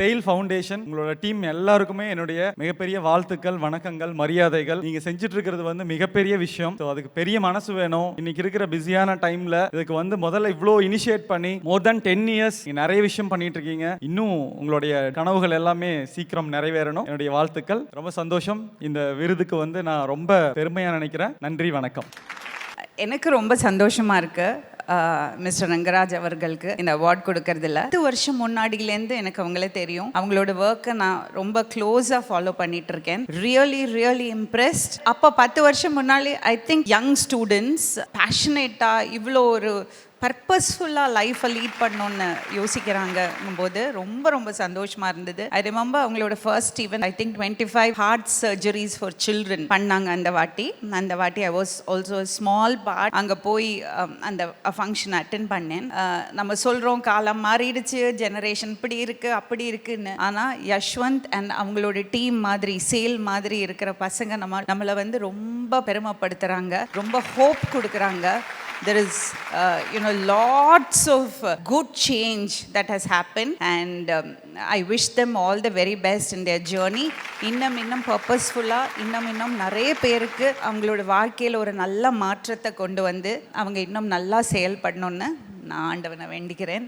Tail foundation உங்களோட team எல்லாருக்குமே என்னுடைய மிகப்பெரிய வாழ்த்துக்கள், வணக்கங்கள், மரியாதைகள். நீங்க செஞ்சுட்டு இருக்கிறது மிகப்பெரிய விஷயம். அதுக்கு பெரிய மனசு வேணும். இன்னைக்கு இருக்கிற பிஸியான டைம்ல இதுக்கு முதல்ல இவ்வளோ இனிஷியேட் பண்ணி மோர் தென் 10 இயர்ஸ் நிறைய விஷயம் பண்ணிட்டு இருக்கீங்க. இன்னும் உங்களுடைய கனவுகள் எல்லாமே சீக்கிரம் நிறைவேறணும். என்னுடைய வாழ்த்துக்கள். ரொம்ப சந்தோஷம். இந்த விருதுக்கு நான் ரொம்ப பெருமையா நினைக்கிறேன். நன்றி, வணக்கம். எனக்கு ரொம்ப சந்தோஷமா இருக்கு மிஸ்டர் ரங்கராஜ் அவர்களுக்கு இந்த அவார்ட் கொடுக்கறதில்ல. 10 வருஷம் முன்னாடியிலேருந்து எனக்கு அவங்களே தெரியும். அவங்களோட ஒர்க்கை நான் ரொம்ப க்ளோஸாக ஃபாலோ பண்ணிட்டு இருக்கேன். Really impressed. அப்போ 10 வருஷம் முன்னாடி ஐ திங்க் யங் ஸ்டூடெண்ட்ஸ் பேஷனேட்டாக இவ்வளோ ஒரு பர்பஸ்ஃபுல்லாக லைஃப்பை லீட் பண்ணணுன்னு யோசிக்கிறாங்கும் போது ரொம்ப சந்தோஷமாக இருந்தது. ஐ ரிமெம்பர் அவங்களோட first event I think 25 heart surgeries for children பண்ணாங்க. அந்த வாட்டி I was also small part. அங்கே போய் அந்த ஃபங்க்ஷன் அட்டென்ட் பண்ணேன். நம்ம சொல்கிறோம் காலம் மாறிடுச்சு, ஜெனரேஷன் இப்படி இருக்குது அப்படி இருக்குன்னு. ஆனால் யஷ்வந்த் அண்ட் அவங்களோட டீம் மாதிரி சேல் மாதிரி இருக்கிற பசங்க நம்மளை ரொம்ப பெருமைப்படுத்துகிறாங்க, ரொம்ப ஹோப் கொடுக்குறாங்க. There is lots of good change that has happened, and I wish them all the very best in their journey. இன்னும் பர்பஸ்ஃபுல்லா இன்னும் நிறைய பேருக்கு அவங்களோட வாழ்க்கையில் ஒரு நல்ல மாற்றத்தை கொண்டு வந்து அவங்க இன்னும் நல்லா செயல்படணும்னு நான் ஆண்டவனை வேண்டிக்கிறேன்.